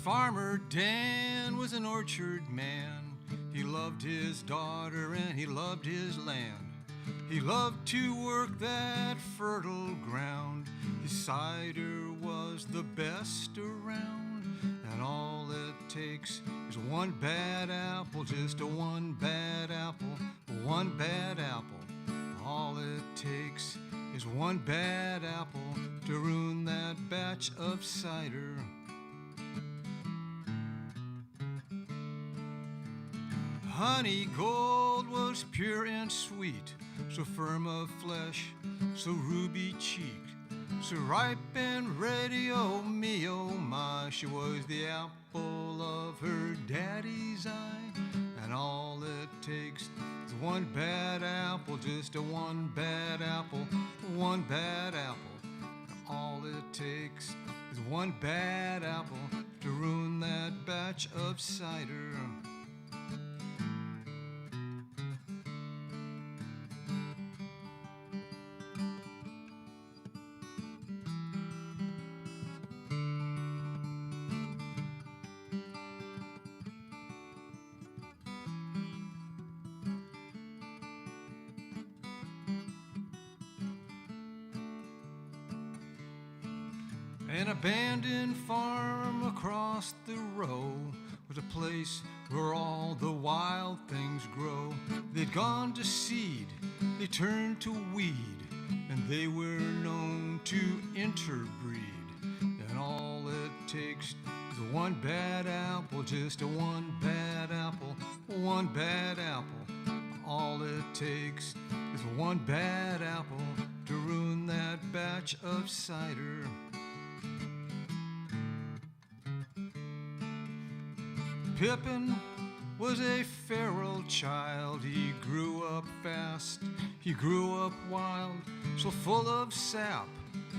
Farmer Dan was an orchard man. He loved his daughter and he loved his land. He loved to work that fertile ground. His cider was the best around. And all it takes is one bad apple, just a one bad apple, one bad apple. All it takes is one bad apple to ruin that batch of cider. Honey gold was pure and sweet, so firm of flesh, so ruby cheeked, so ripe and ready, oh me, oh my. She was the apple of her daddy's eye. And all it takes is one bad apple, just a one bad apple, one bad apple. All it takes is one bad apple to ruin that batch of cider. An abandoned farm across the row was a place where all the wild things grow. They'd gone to seed, they turned to weed, and they were known to interbreed. And all it takes is one bad apple, just a one bad apple, one bad apple. All it takes is one bad apple to ruin that batch of cider. Pippin was a feral child. He grew up fast, he grew up wild, so full of sap,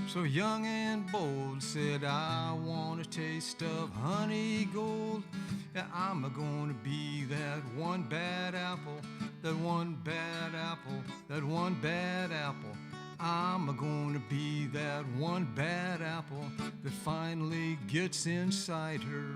so young and bold. Said, I want a taste of honey gold. Yeah, I'm gonna be that one bad apple, that one bad apple, that one bad apple. I'm gonna be that one bad apple that finally gets inside her.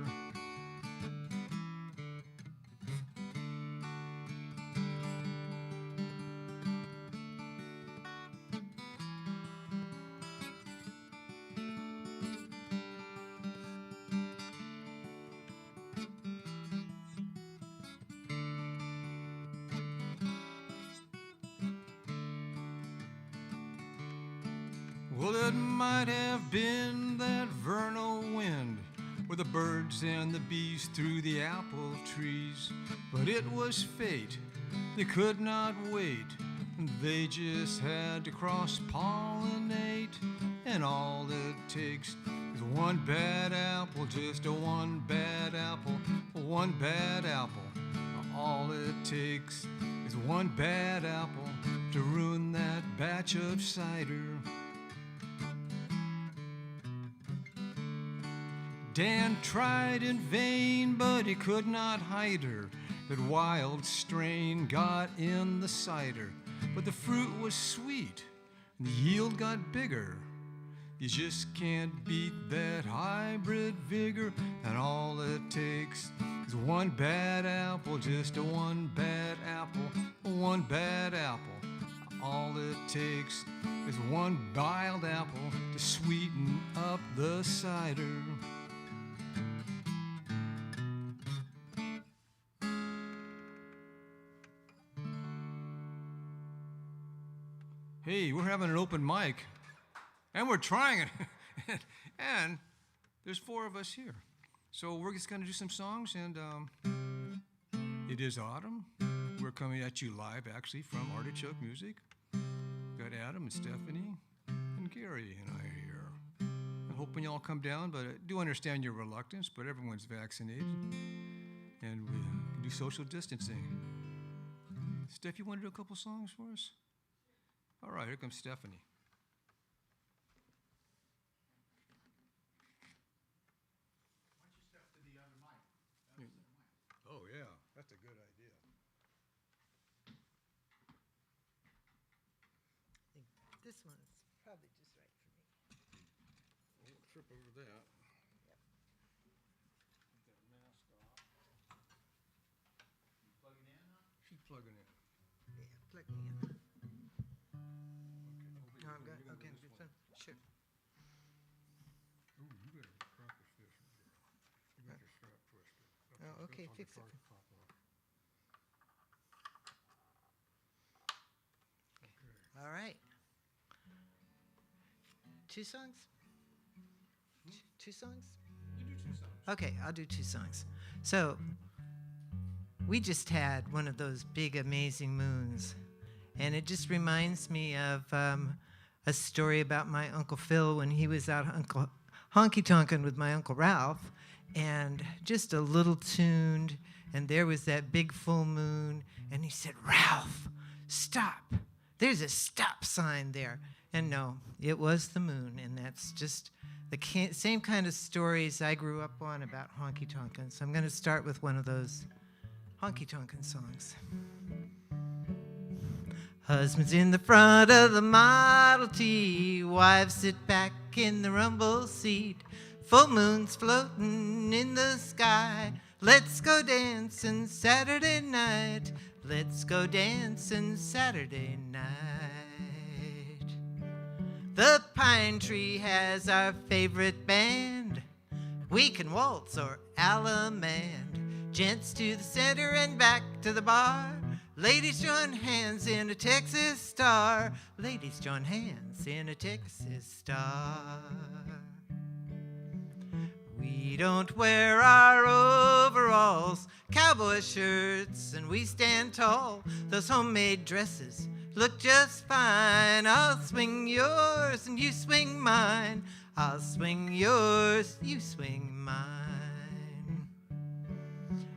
Well, it might have been that vernal wind where the birds and the bees threw the apple trees, but it was fate. They could not wait, and they just had to cross-pollinate. And all it takes is one bad apple, just a one bad apple, one bad apple. All it takes is one bad apple to ruin that batch of cider. Dan tried in vain, but he could not hide her. That wild strain got in the cider, but the fruit was sweet, and the yield got bigger. You just can't beat that hybrid vigor. And all it takes is one bad apple, just a one bad apple, one bad apple. All it takes is one wild apple to sweeten up the cider. Hey, we're having an open mic, and we're trying it, and there's 4 of us here. So we're just going to do some songs, and it is autumn. We're coming at you live, actually, from Artichoke Music. Got Adam and Stephanie and Gary and I here. I'm hoping you all come down, but I do understand your reluctance, but everyone's vaccinated, and we do social distancing. Steph, you want to do a couple songs for us? All right, here comes Stephanie. Why don't you step to the other mic? Oh, yeah, that's a good idea. I think this one's probably just right for me. I won't trip over that. Yep. plugging in. Yeah, plug me in. Okay, No, I'm you're good. gonna Okay, do this this one. Sure. Ooh, you better practice this. You got your strap twisted. Oh, okay, That's on fix the it. top off. Okay. All right. Two songs? Two songs? You do 2 songs. Okay, I'll do 2 songs. So, we just had one of those big, amazing moons, and it just reminds me of a story about my Uncle Phil when he was out honky-tonkin' with my Uncle Ralph, and just a little tuned, and there was that big full moon, and he said, "Ralph, stop. There's a stop sign there." And no, it was the moon, and that's just the same kind of stories I grew up on about honky-tonkin'. So I'm going to start with one of those honky-tonkin' songs. Husband's in the front of the Model T, wives sit back in the rumble seat, full moon's floating in the sky. Let's go dancing Saturday night. Let's go dancing Saturday night. The pine tree has our favorite band. We can waltz or alamand. Gents to the center and back to the bar. Ladies join hands in a Texas star. Ladies join hands in a Texas star. We don't wear our overalls, cowboy shirts, and we stand tall. Those homemade dresses look just fine. I'll swing yours and you swing mine. I'll swing yours, you swing mine.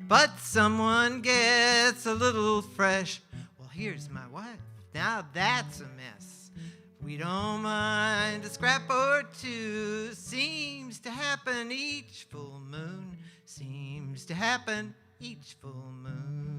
But someone gets a little fresh. Well, here's my wife. Now that's a mess. We don't mind a scrap or two. Seems to happen each full moon. Seems to happen each full moon.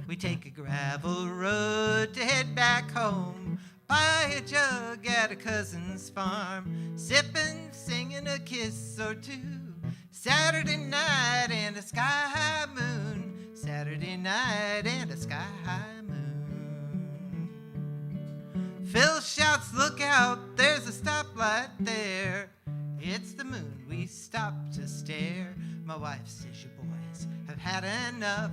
We take a gravel road to head back home. Buy a jug at a cousin's farm. Sipping, singing a kiss or two. Saturday night and a sky-high moon. Saturday night and a sky-high moon. Phil shouts, "Look out, there's a stoplight there." It's the moon, we stop to stare. My wife says, "You boys have had enough.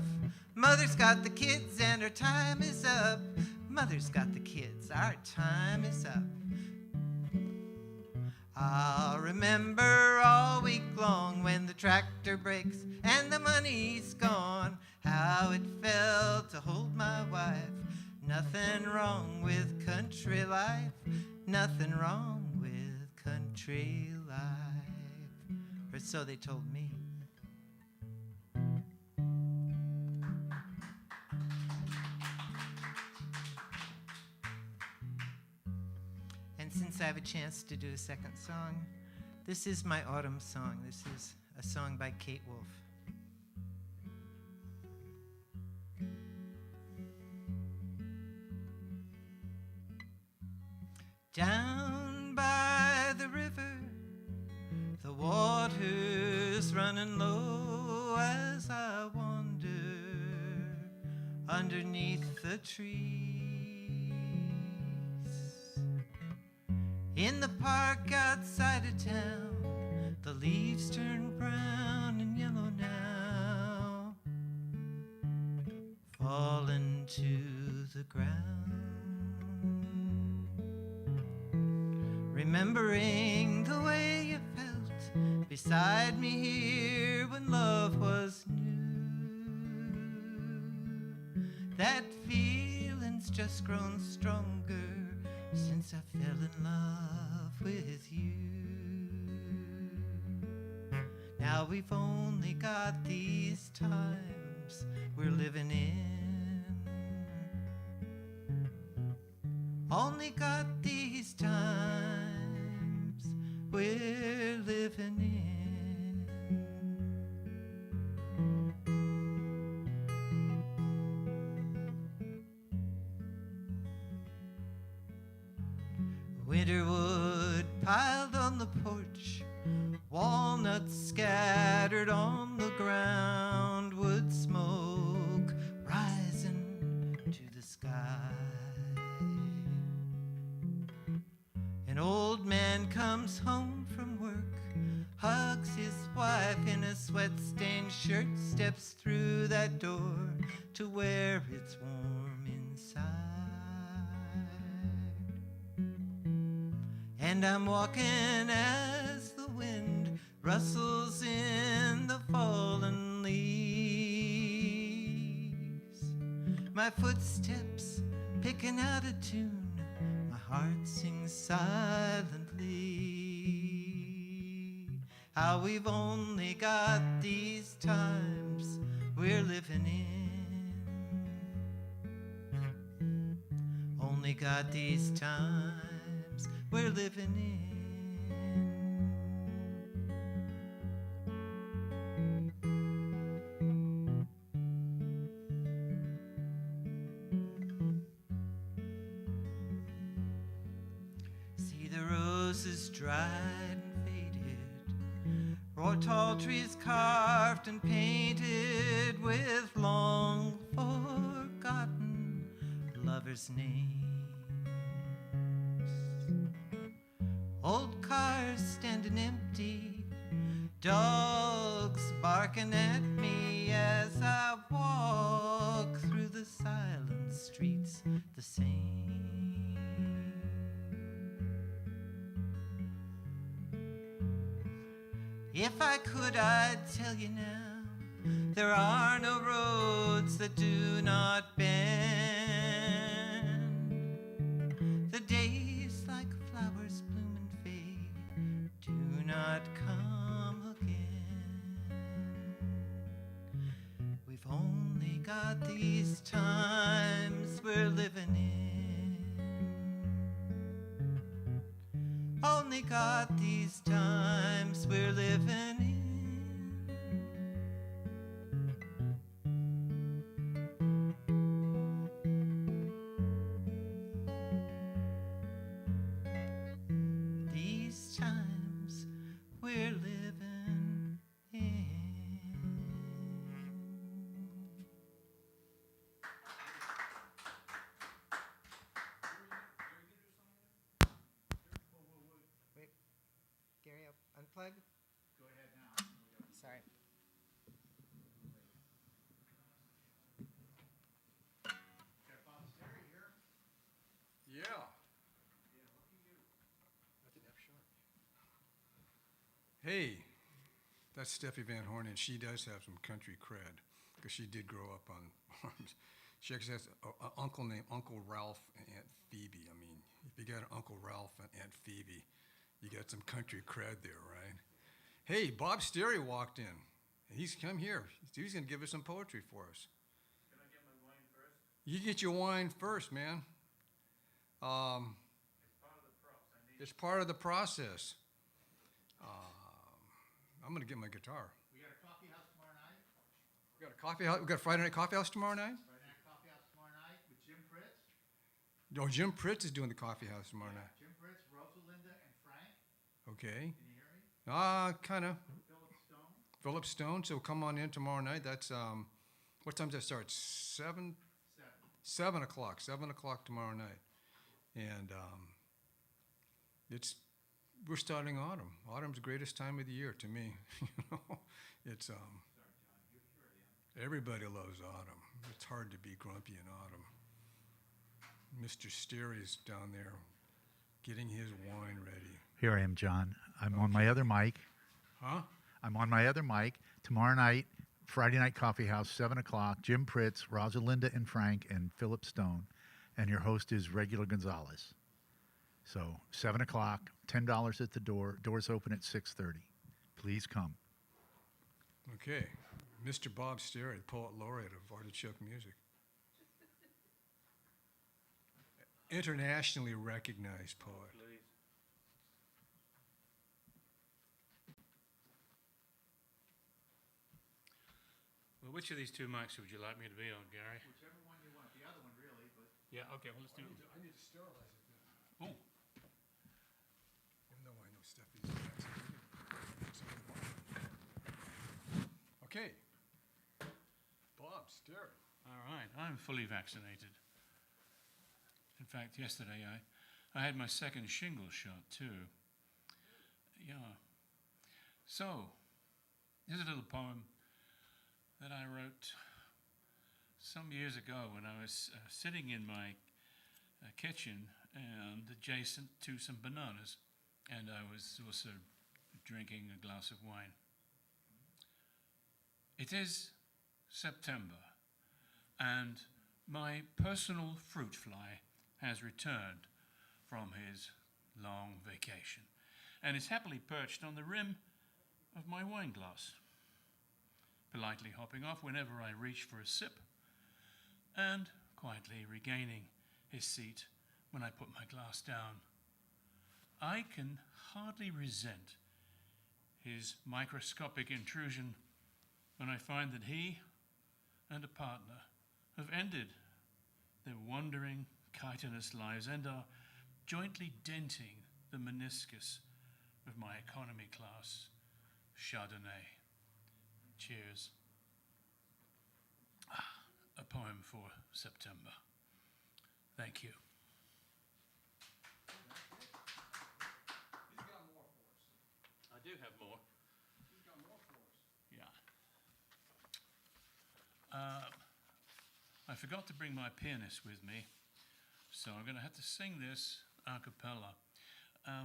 Mother's got the kids and her time is up. Mother's got the kids, our time is up." I'll remember all week long when the tractor breaks and the money's gone, how it felt to hold my wife. Nothing wrong with country life. Nothing wrong with country life. Or so they told me. And since I have a chance to do a second song, this is my autumn song. This is a song by Kate Wolf. Down by the river, the water's running low as I wander underneath the trees. In the park outside of town, the leaves turn brown and yellow now, falling to the ground. Remembering the way you felt beside me here when love was new. That feeling's just grown stronger since I fell in love with you. Now we've only got these times we're living in. Only got these times we're living in. Winter wood piled on on the porch, walnuts scattered on the ground, wood smoke rising to the sky. An old man comes home from work, hugs his wife in a sweat-stained shirt, steps through that door to where it's warm inside. And I'm walking as the wind rustles in the fallen leaves. My footsteps picking out a tune, my heart sings silently. How we've only got these times we're living in. Only got these times we're living in. See the roses dried and faded, or tall trees carved and painted with long forgotten lovers' names. Old cars standing empty, dogs barking at me as I walk through the silent streets the same. If I could, I'd tell you now, there are no roads that do not bend. The days like flowers bloom and fade do not come again. We've only got these times we're living in. Only got these times we're living in. These times we're living in. Wait, Gary, unplug? Go ahead now. Sorry. Got Bob Sterry here. Yeah. Yeah, look at you. That's an F sharp. Hey, that's Steffi Van Horn, and she does have some country cred because she did grow up on farms. She actually has an uncle named Uncle Ralph and Aunt Phoebe. I mean, if you got an Uncle Ralph and Aunt Phoebe, you got some country cred there, right? Hey, Bob Sterry walked in. He's come here. He's going to give us some poetry for us. Can I get my wine first? You get your wine first, man. It's part of the process. I need. It's part of the process. I'm going to get my guitar. We got a coffee house tomorrow night. We got a coffee house. We got a Friday night coffee house tomorrow night. Friday night coffee house tomorrow night with Jim Pritz. No, Jim Pritz is doing the coffee house tomorrow night. Jim Pritz, Rosalinda, and Frank. Okay. Can you hear me? Kind of. Philip Stone. Philip Stone. So come on in tomorrow night. That's what time does that start? 7 o'clock. 7 o'clock tomorrow night. And we're starting autumn. Autumn's the greatest time of the year to me. It's everybody loves autumn. It's hard to be grumpy in autumn. Mr. Sterry's down there getting his wine ready. Here I am, John. I'm on my other mic. Huh? I'm on my other mic. Tomorrow night, Friday Night Coffee House, 7 o'clock. Jim Pritz, Rosalinda and Frank, and Philip Stone. And your host is Regular Gonzalez. So 7 o'clock, $10 at the door. Doors open at 6:30. Please come. Okay. Mr. Bob Sterry, the poet laureate of Artichoke music. Internationally recognized poet. Well, which of these two mics would you like me to be on, Gary? Whichever one you want. The other one, really, but Yeah, okay, well, let's do I need to sterilize it. Oh, Even though I know Steffi's. Derek. All right, I'm fully vaccinated. In fact, yesterday I had my second shingle shot too. Yeah. So, here's a little poem that I wrote some years ago when I was sitting in my kitchen and adjacent to some bananas, and I was also drinking a glass of wine. It is September, and my personal fruit fly has returned from his long vacation and is happily perched on the rim of my wine glass, politely hopping off whenever I reach for a sip and quietly regaining his seat when I put my glass down. I can hardly resent his microscopic intrusion when I find that he and a partner have ended their wandering, chitinous lives and are jointly denting the meniscus of my economy class Chardonnay. Cheers. A poem for September. Thank you. He's got more for us. I do have more. He's got more for us. Yeah. I forgot to bring my pianist with me, so I'm going to have to sing this a cappella. I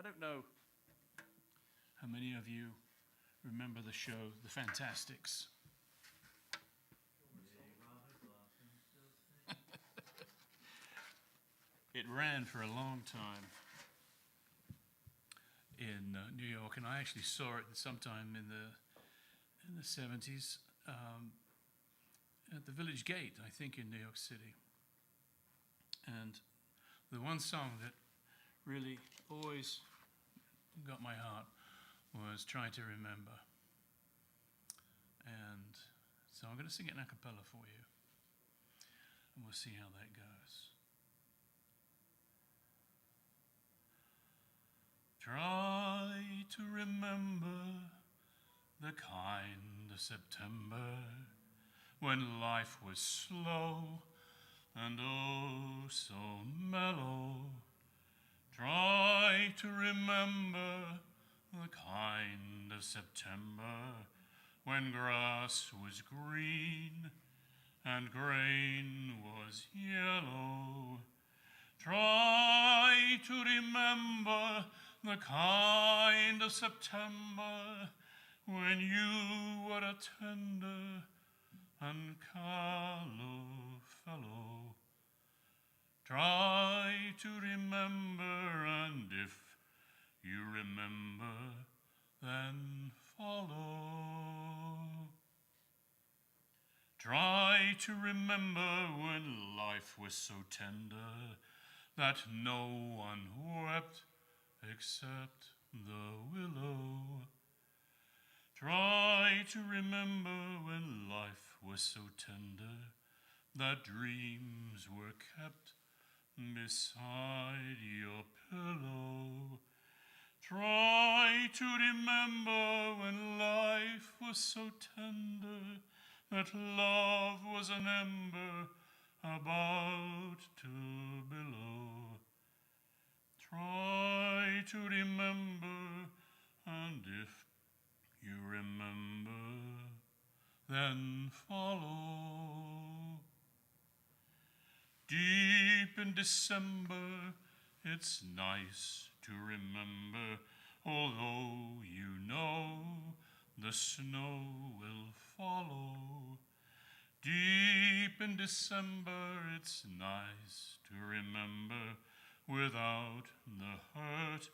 don't know how many of you remember the show The Fantastics. It ran for a long time in New York, and I actually saw it sometime in the 70s at the Village Gate, I think, in New York City. And the one song that really always got my heart was Try to Remember. And so I'm going to sing it in a cappella for you, and we'll see how that goes. Try to remember the kind of September when life was slow and oh so mellow. Try to remember the kind of September when grass was green and grain was yellow. Try to remember the kind of September when you were a tender and callow fellow. Try to remember, and if you remember, then follow. Try to remember when life was so tender that no one wept except the willow. Try to remember when life was so tender that dreams were kept beside your pillow. Try to remember when life was so tender that love was an ember about to billow. Try to remember, and if you remember, then follow. Deep in December, it's nice to remember, although you know the snow will follow. Deep in December, it's nice to remember, without the hurt,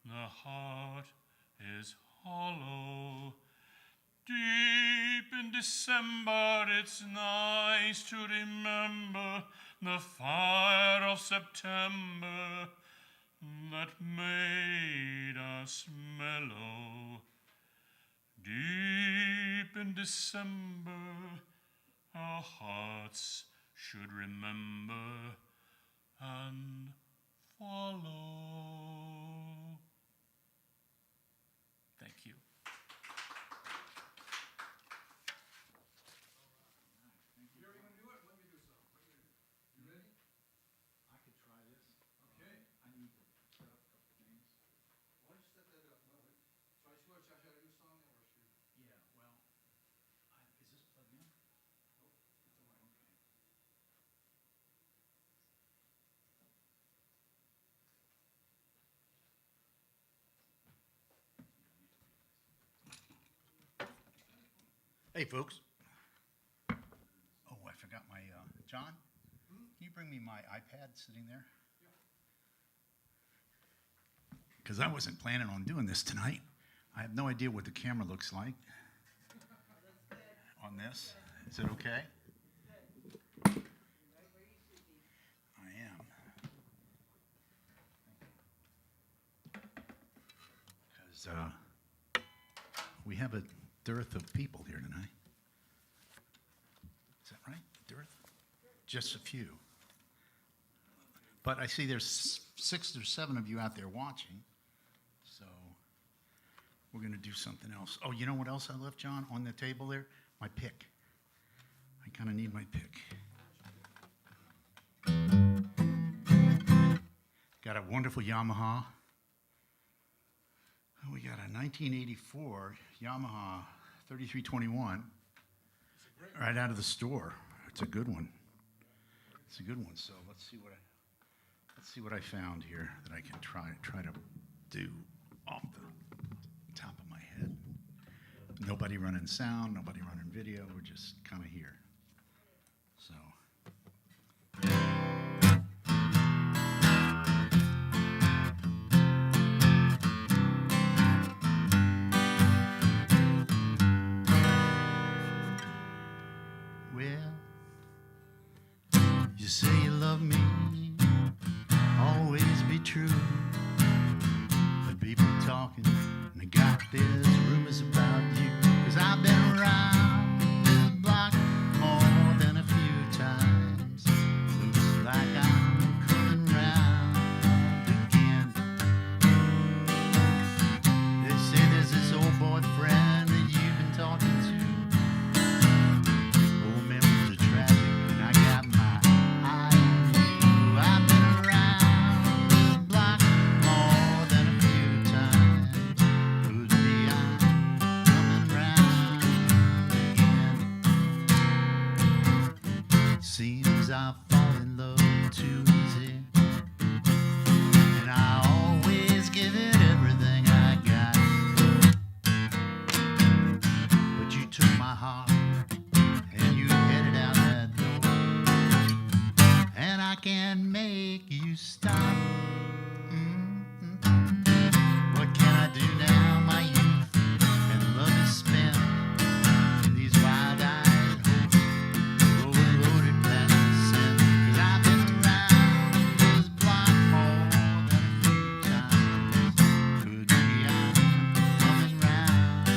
the heart is hollow. Deep in December, it's nice to remember the fire of September that made us mellow. Deep in December, our hearts should remember and follow. Thank you. Hey, folks. Oh, I forgot my, John, can you bring me my iPad sitting there? Because I wasn't planning on doing this tonight. I have no idea what the camera looks like on this. Is it okay? I am. Because we have a dearth of people here tonight. Is that right? Dearth? Just a few. But I see there's 6 or 7 of you out there watching. So we're going to do something else. Oh, you know what else I left, John, on the table there? My pick. I kind of need my pick. Got a wonderful Yamaha. We got a 1984 Yamaha 3321 right out of the store. It's a good one. It's a good one. So let's see what I found here that I can try to do off the top of my head. Nobody running sound, nobody running video. We're just kind of here. So. Well, you say you love me, always be true. But people talking, and I got this rumors about you. 'Cause I've been around this block more than a few times. Looks like I'm coming round again. They say there's this old boyfriend that you've been talking to. Old memories are tragic, and I got my eye on you. I've been around this block more than a few times. Could be I'm coming round again. Seems I fall in love too easy, and I always give it everything I got. But you took my heart and you headed out that door, and I can't make you stop. What can I do now? My youth and love is spent in these wild-eyed hopes, overloaded past the scent. 'Cause I've been around this block more than a few times. Could be I'm coming round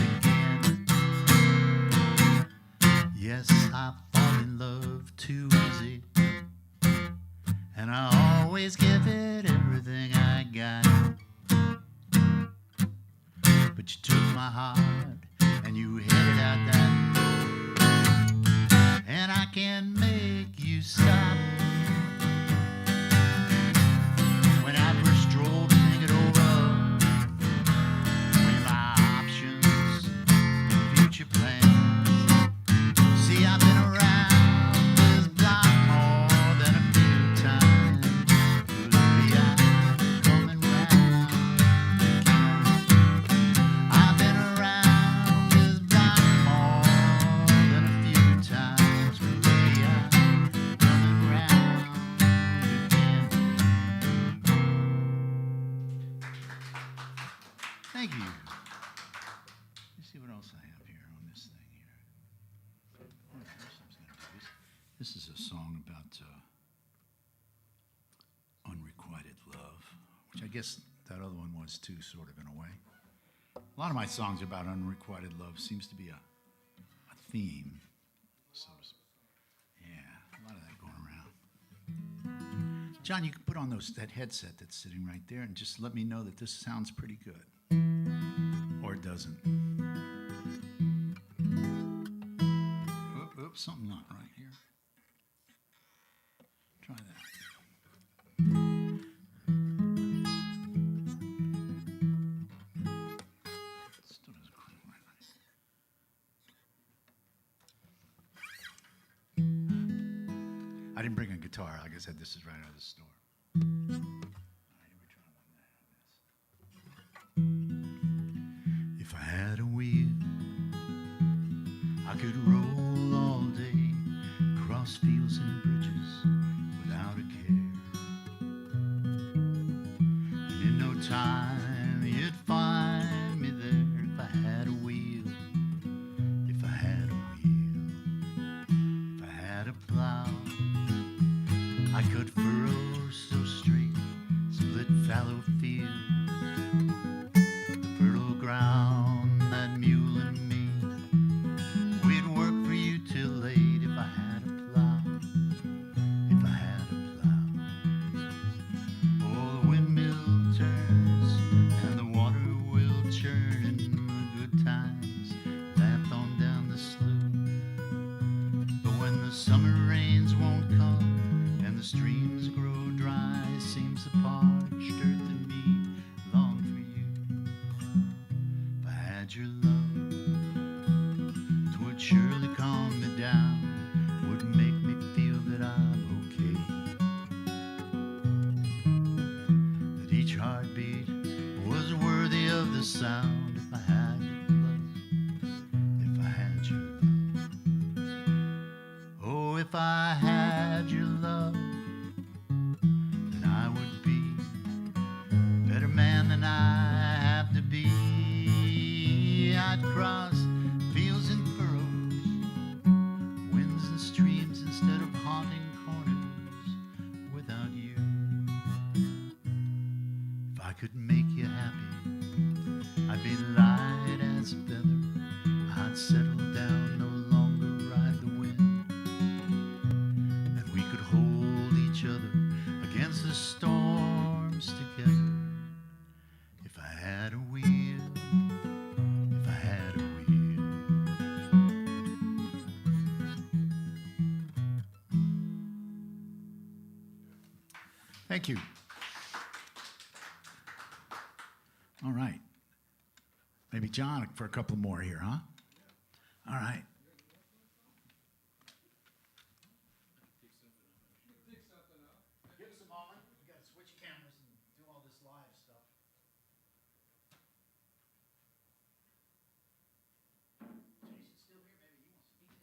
again. Yes, I fall in love too easy, and I always give it everything I got. But you took my heart and you headed out that door, and I can't make you stop. When I first strolled to think it over, weigh my options, future plans. See, I've been around this block more than a few times. Could be I'm coming round again. I've been around this block more than a few times. Could be I'm coming round again. Thank you. Let's see what else I have here on this thing here. This is a song about unrequited love, which I guess that other one was too, sort of, in a way. A lot of my songs about unrequited love seems to be a theme. So, yeah, a lot of that going around. John, you can put on that headset that's sitting right there and just let me know that this sounds pretty good. Or it doesn't. Oops, something not right here. Try that. Still doesn't quite right. I didn't bring a guitar. Like I said, this is right out of the store. All right, here we try one. If I had a wheel across fields and bridges without a care. And in no time you'd find me there if I had a wheel, if I had a wheel, if I had a plow. I cut furrows so straight, split fallow fields, the fertile ground, that mule and me. We'd work for you till late if I had a plow, if I had a plow. Oh, the windmill turns and the water will churn, and the good times laughed on down the slough. But when the summer rains won't come and the streams grow dry, seems the parched earth and me long for you. If I had your love, 'twould surely calm me down, would make me feel that I'm okay, that each heartbeat was worthy of the sound. If I had your love, if I had your love, oh, if I had your love, then I would be a better man than I have to be. I'd cross fields and furrows, winds and streams, instead of haunting corners without you. If I could make you happy, I'd be light as a feather. I'd settle down, no longer ride the wind, and we could hold each other against the storms together. If I had a wheel, if I had a wheel. Thank you. All right. Maybe John for a couple more here, huh? All right. Give us a moment. We got to switch cameras and do all this live stuff. Jason's still here. Maybe he wants to speak.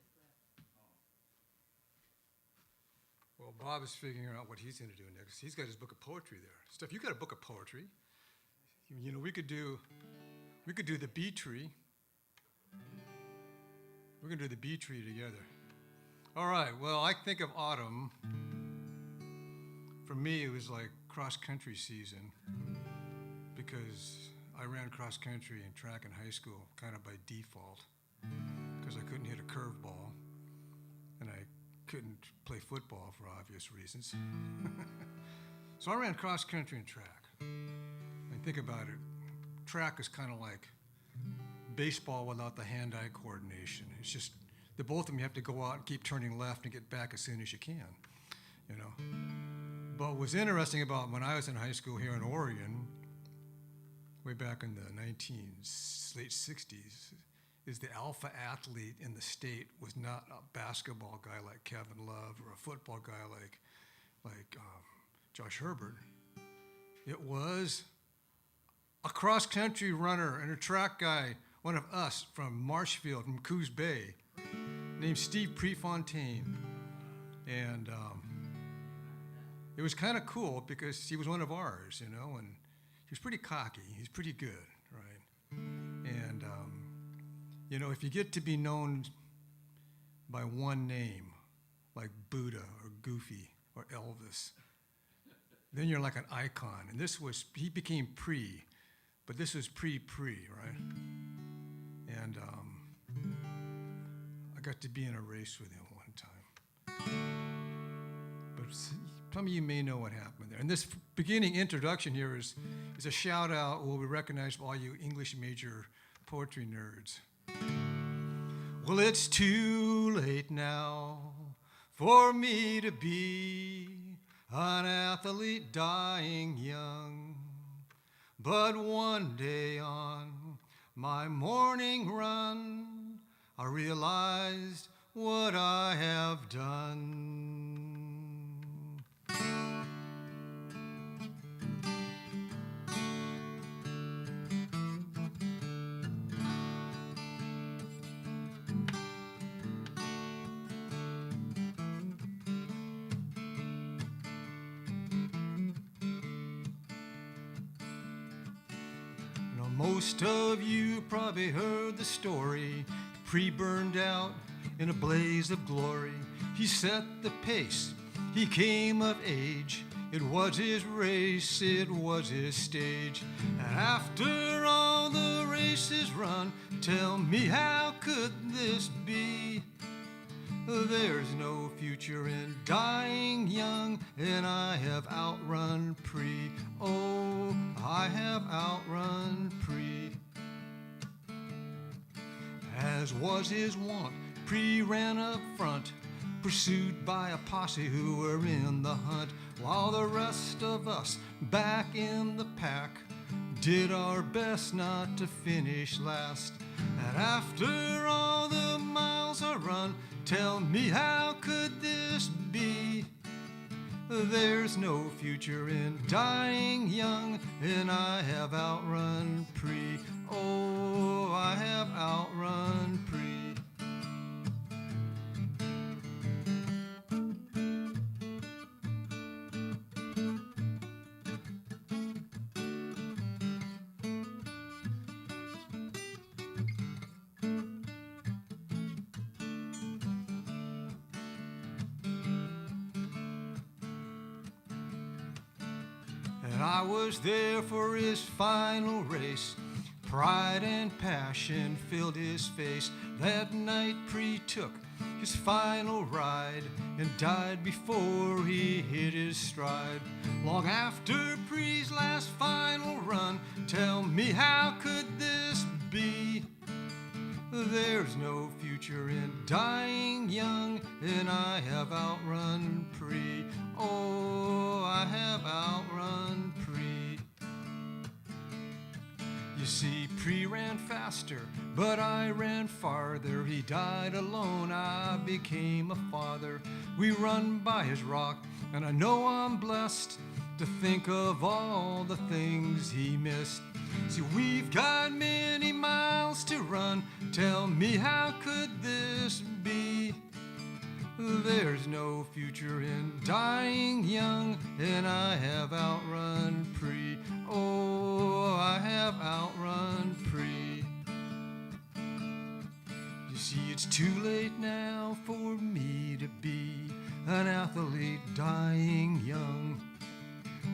Well, Bob is figuring out what he's going to do next. He's got his book of poetry there. Steph, you got a book of poetry. You know, we could do the bee tree. We're going to do the bee tree together. All right. Well, I think of autumn. For me, it was like cross-country season because I ran cross-country and track in high school kind of by default because I couldn't hit a curveball and I couldn't play football for obvious reasons. So I ran cross-country and track. And think about it. Track is kind of like baseball without the hand-eye coordination. It's just the both of them, you have to go out and keep turning left and get back as soon as you can, you know. But what's interesting about when I was in high school here in Oregon, way back in the late 60s, is the alpha athlete in the state was not a basketball guy like Kevin Love or a football guy like Josh Herbert. It was a cross-country runner and a track guy, one of us from Marshfield, from Coos Bay, named Steve Prefontaine. And it was kind of cool because he was one of ours, you know, and he was pretty cocky. He's pretty good, right? And, you know, if you get to be known by one name, like Buddha or Goofy or Elvis, then you're like an icon. And he became pre, but this was pre-pre, right? And I got to be in a race with him one time. But some of you may know what happened there. And this beginning introduction here is a shout out, will be recognized by all you English major poetry nerds. Well, it's too late now for me to be an athlete dying young. But one day on my morning run, I realized what I have done. Most of you probably heard the story. Pre-burned out in a blaze of glory. He set the pace, he came of age. It was his race, it was his stage. And after all the races run, tell me how could this be? There's no future in dying young, and I have outrun pre. Oh, I have outrun pre. As was his wont, Pre ran up front, pursued by a posse who were in the hunt, while the rest of us back in the pack did our best not to finish last. And after all the miles are run, tell me how could this be? There's no future in dying young, and I have outrun Pre. Oh, I have outrun Pre. And I was there for his final race. Pride and passion filled his face. That night Pre took his final ride and died before he hit his stride. Long after Pre's last final run, tell me how could this be? There's no future in dying young, and I have outrun Pre. Oh, I have outrun Pre. You see, Pre ran faster, but I ran farther. He died alone, I became a father. We run by his rock, and I know I'm blessed to think of all the things he missed. See, we've got many miles to run. Tell me how could this be? There's no future in dying young, and I have outrun Pre. Oh, I have outrun Pre. You see, it's too late now for me to be an athlete dying young.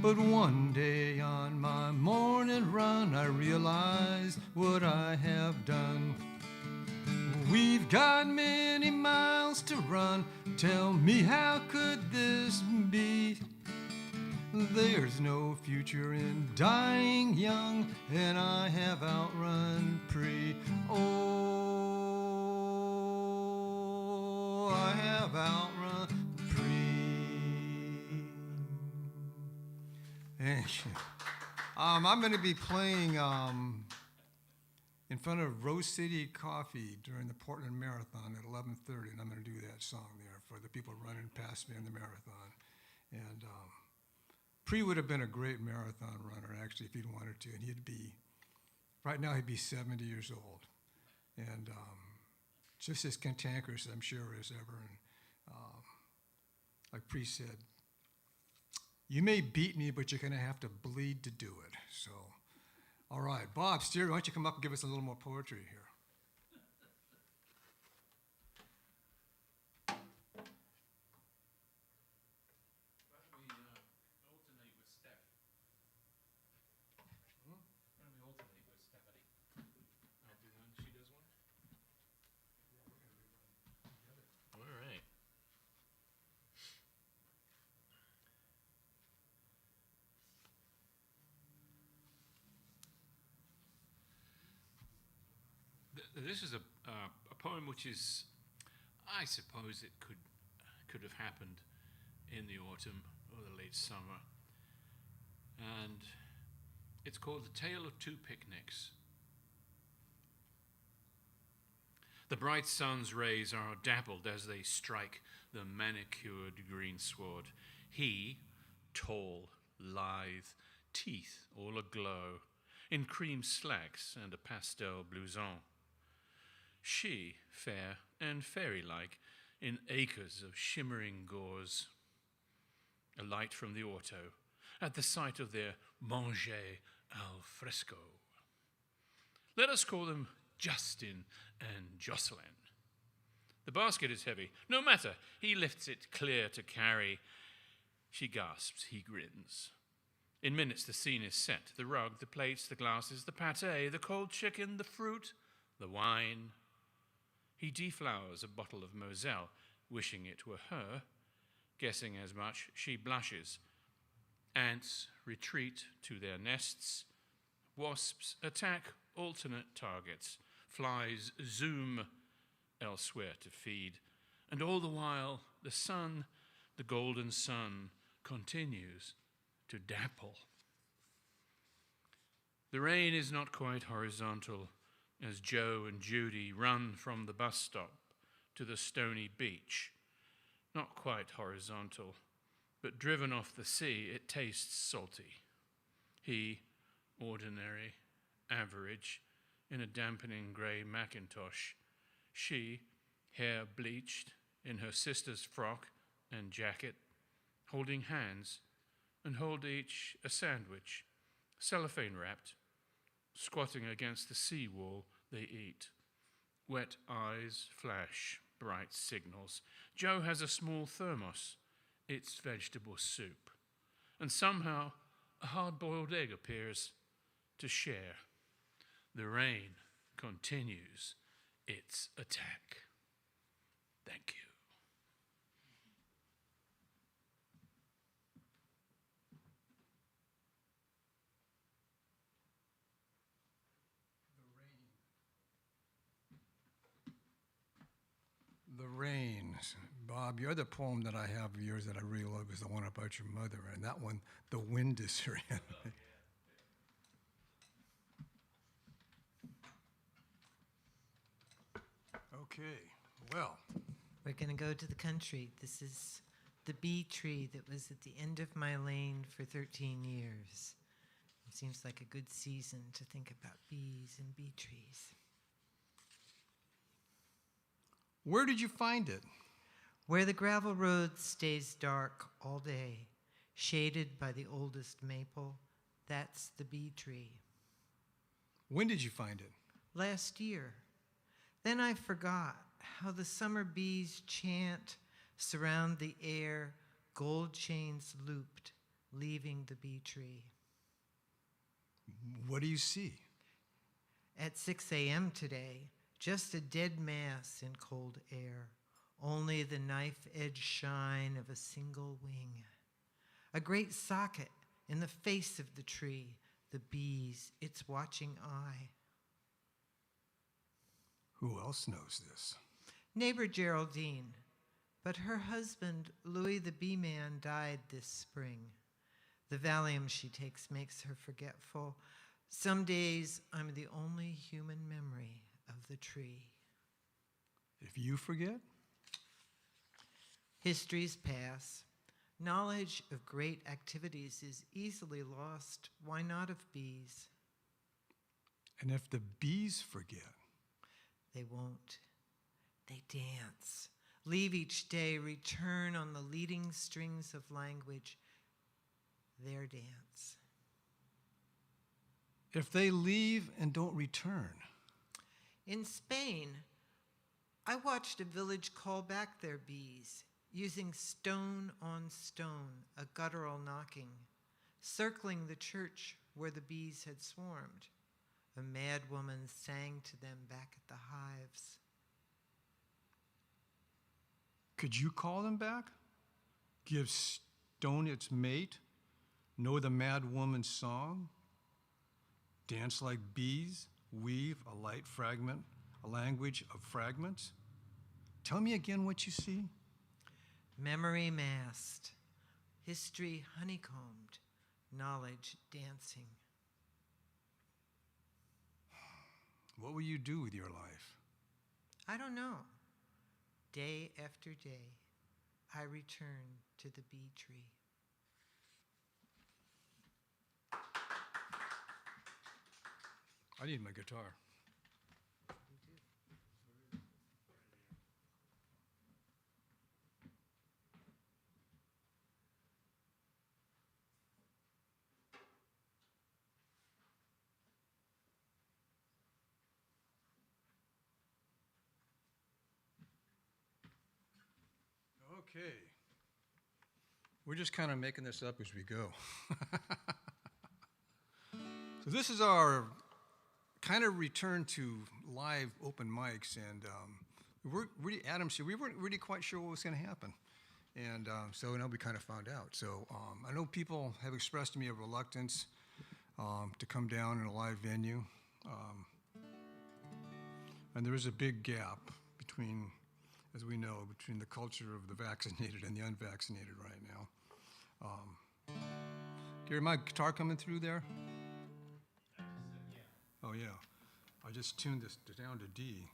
But one day on my morning run, I realized what I have done. We've got many miles to run. Tell me how could this be? There's no future in dying young, and I have outrun Pre. Oh, I have outrun Pre. Thank you. I'm going to be playing in front of Rose City Coffee during the Portland Marathon at 11:30, and I'm going to do that song there for the people running past me in the marathon. And Pre would have been a great marathon runner, actually, if he'd wanted to, and right now he'd be 70 years old, and just as cantankerous, I'm sure, as ever. And like Pre said, you may beat me, but you're going to have to bleed to do it. So, all right, Bob Steer, why don't you come up and give us a little more poetry here? Why don't we alternate with Steph? Why don't we alternate with Stephanie? I'll do one, she does one? All right. This is a poem which is, I suppose it could have happened in the autumn or the late summer. And it's called The Tale of Two Picnics. The bright sun's rays are dappled as they strike the manicured greensward. He, tall, lithe, teeth all aglow, in cream slacks and a pastel blouson. She, fair and fairy-like, in acres of shimmering gauze. A light from the auto, at the sight of their manger al fresco. Let us call them Justin and Jocelyn. The basket is heavy. No matter, he lifts it clear to carry. She gasps, he grins. In minutes the scene is set. The rug, the plates, the glasses, the pâté, the cold chicken, the fruit, the wine. He deflowers a bottle of Moselle, wishing it were her. Guessing as much, she blushes. Ants retreat to their nests. Wasps attack alternate targets. Flies zoom elsewhere to feed. And all the while, the sun, the golden sun, continues to dapple. The rain is not quite horizontal as Joe and Judy run from the bus stop to the stony beach. Not quite horizontal, but driven off the sea, it tastes salty. He, ordinary, average, in a dampening grey Macintosh. She, hair bleached, in her sister's frock and jacket, holding hands, and hold each a sandwich, cellophane wrapped. Squatting against the sea wall, they eat. Wet eyes flash bright signals. Joe has a small thermos. It's vegetable soup. And somehow a hard-boiled egg appears to share. The rain continues its attack. Thank you. The Rain. Bob, your other poem that I have of yours that I really love is the one about your mother, and that one, The Wind is Here. Okay, well, We're going to go to the country. This is the bee tree that was at the end of my lane for 13 years. It seems like a good season to think about bees and bee trees. where did you find it? Where the gravel road stays dark all day, shaded by the oldest maple, that's the bee tree. When did you find it? Last year. Then I forgot how the summer bees chant, surround the air, gold chains looped, leaving the bee tree. What do you see? At 6 a.m. today, just a dead mass in cold air, only the knife-edge shine of a single wing. A great socket in the face of the tree, the bees, its watching eye. Who else knows this? Neighbor Geraldine, but her husband, Louis the bee man, died this spring. The Valium she takes makes her forgetful. Some days I'm the only human memory of the tree. If you forget? Histories pass. Knowledge of great activities is easily lost. Why not of bees? And if the bees forget? They won't. They dance. Leave each day, return on the leading strings of language. Their dance. If they leave and don't return? In Spain, I watched a village call back their bees, using stone on stone, a guttural knocking, circling the church where the bees had swarmed. A mad woman sang to them back at the hives. Could you call them back? Give stone its mate? Know the mad woman's song? Dance like bees? Weave a light fragment, a language of fragments? Tell me again what you see. Memory masked, history honeycombed, knowledge dancing. What will you do with your life? I don't know. Day after day, I return to the bee tree. I need my guitar. Okay. We're just kind of making this up as we go. So this is our kind of return to live open mics, and Adam said we weren't really quite sure what was going to happen. And so now we kind of found out. So I know people have expressed to me a reluctance to come down in a live venue. And there is a big gap between, as we know, between the culture of the vaccinated and the unvaccinated right now. Gary, my guitar coming through there? Oh, yeah. I just tuned this down to D.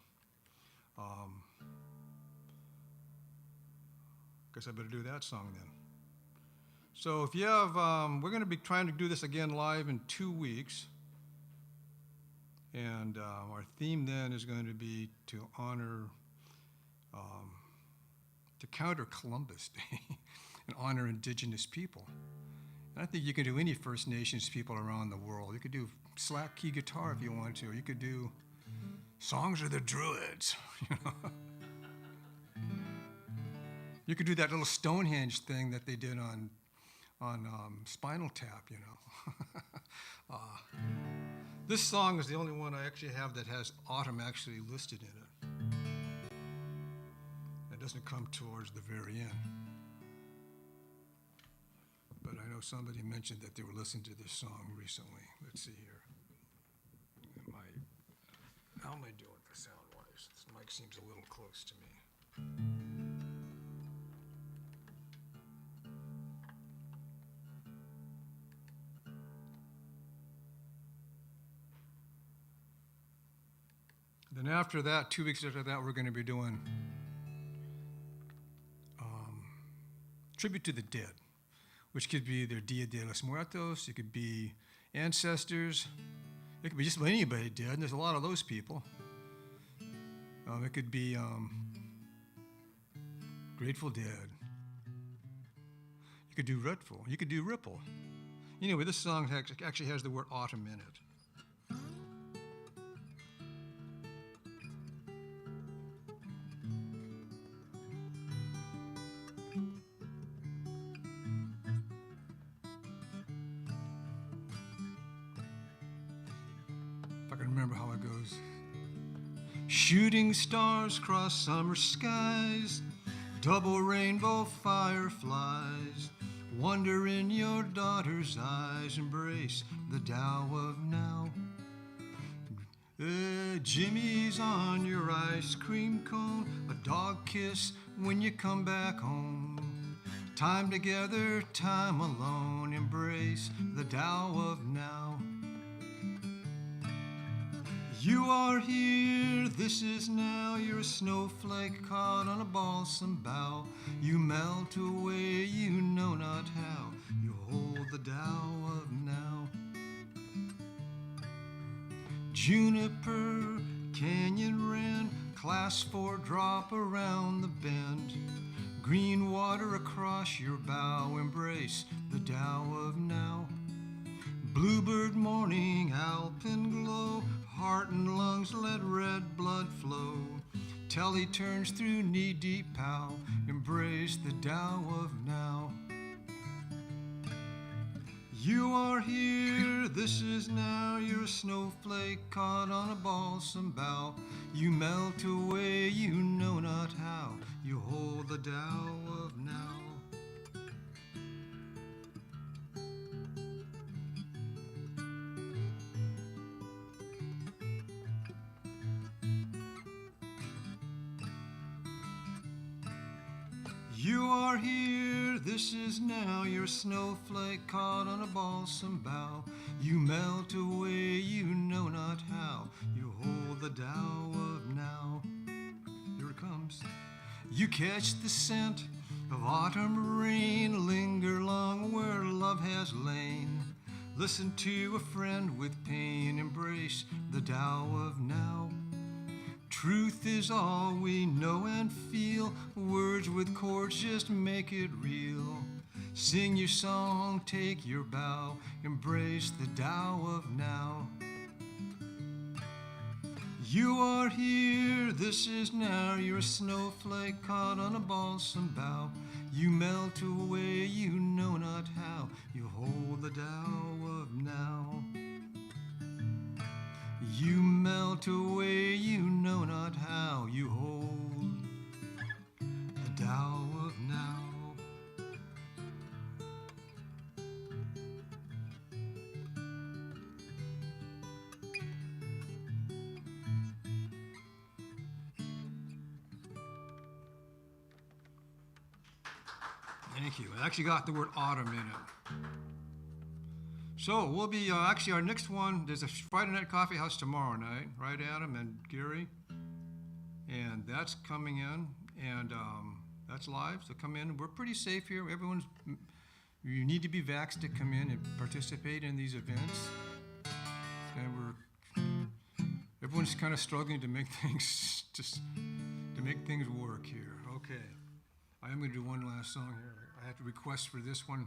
Guess I better do that song then. So if you have, we're going to be trying to do this again live in 2 weeks. And our theme then is going to be to honor, to counter Columbus Day and honor indigenous people. And I think you can do any First Nations people around the world. You could do slack key guitar if you want to, or you could do songs of the Druids, you know. You could do that little Stonehenge thing that they did on Spinal Tap, you know. This song is the only one I actually have that has autumn actually listed in it. It doesn't come towards the very end. But I know somebody mentioned that they were listening to this song recently. Let's see here. How am I doing for sound-wise? This mic seems a little close to me. Then after that, 2 weeks after that, we're going to be doing tribute to the dead, which could be their Dia de los Muertos, it could be ancestors, it could be just anybody dead, and there's a lot of those people. It could be Grateful Dead. You could do Rutful. You could do Ripple. Anyway, this song actually has the word autumn in it. Remember how it goes. Shooting stars cross summer skies, double rainbow fireflies, wonder in your daughter's eyes, embrace the Tao of now. Jimmy's on your ice cream cone, a dog kiss when you come back home. Time together, time alone, embrace the Tao of now. You are here, this is now, you're a snowflake caught on a balsam bough. You melt away, you know not how, you hold the Tao of now. Juniper, canyon wren, class 4 drop around the bend. Green water across your bow, embrace the Tao of now. Bluebird morning, alpenglow, heart and lungs let red blood flow. Till he turns through knee-deep pow, embrace the Tao of now. You are here, this is now, you're a snowflake caught on a balsam bough. You melt away, you know not how, you hold the Tao of now. You are here, this is now, you're a snowflake caught on a balsam bough. You melt away, you know not how, you hold the Tao of now. Here it comes. You catch the scent of autumn rain, linger long where love has lain. Listen to a friend with pain, embrace the Tao of now. Truth is all we know and feel, words with chords just make it real. Sing your song, take your bow, embrace the Tao of now. You are here, this is now. You're a snowflake caught on a balsam bough. You melt away, you know not how. You hold the Tao of now. You melt away, you know not how. You hold the Tao of now. Thank you. I actually got the word autumn in it. So we'll be, actually our next one, there's a Friday Night Coffee House tomorrow night, right, Adam and Gary? And that's coming in, and that's live, so come in. We're pretty safe here. You need to be vaxxed to come in and participate in these events. And everyone's kind of struggling to make things, to make things work here. Okay. I am going to do one last song here. I had to request for this one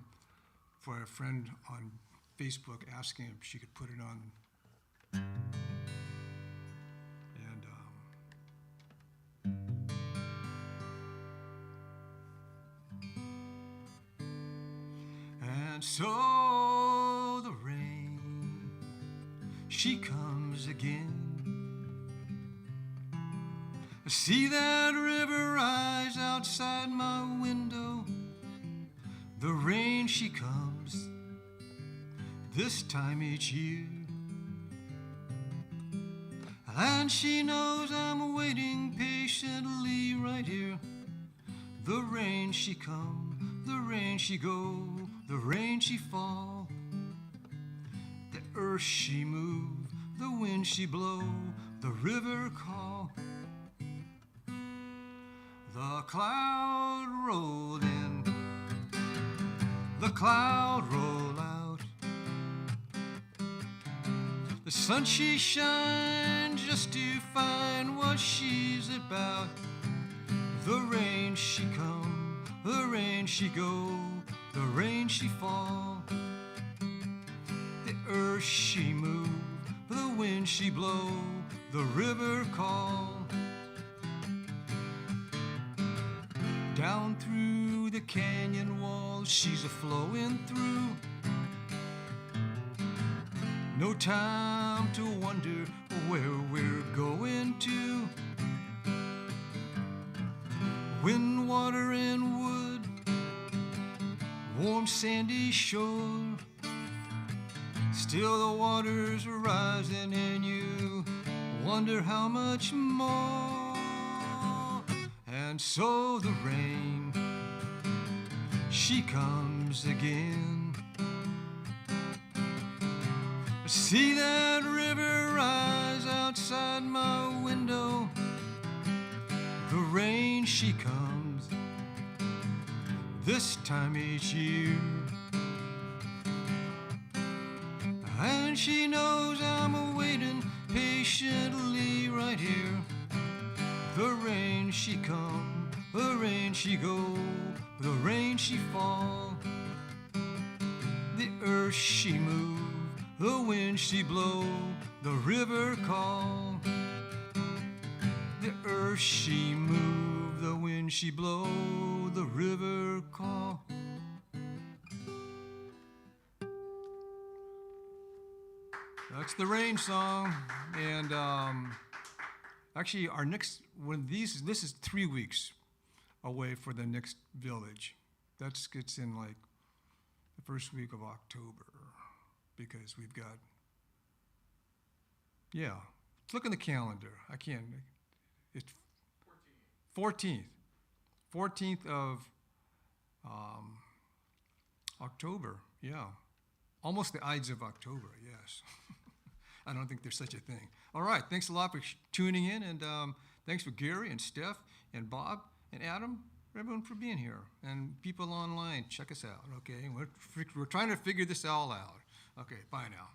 for a friend on Facebook asking if she could put it on. And so the rain, she comes again. I see that river rise outside my window. The rain, she comes this time each year. And she knows I'm waiting patiently right here. The rain, she come, the rain, she go, the rain, she fall. The earth, she move, the wind, she blow, the river call. The cloud rolled in, the cloud rolled out. The sun, she shines just to find what she's about. The rain, she come, the rain, she go, the rain, she fall. The earth, she move, the wind, she blow, the river call. Down through the canyon walls, she's a-flowing through. No time to wonder where we're going to. Wind, water, and wood, warm sandy shore. Still the water's rising and you wonder how much more. And so the rain, she comes again. I see that river rise outside my window. The rain, she comes this time each year. And she knows I'm waiting patiently right here. The rain, she come, the rain, she go, the rain, she fall. The earth, she move, the wind, she blow, the river call. The earth, she move, the wind, she blow, the river call. That's the rain song. And actually, our next one, this is 3 weeks away for the next village. It's in like the first week of October, because we've got, yeah, look in the calendar. I can't, it's 14th of October, yeah. Almost the Ides of October, yes. I don't think there's such a thing. All right, thanks a lot for tuning in, and thanks for Gary and Steph and Bob and Adam, everyone for being here, and people online, check us out, okay? We're trying to figure this all out. Okay, bye now.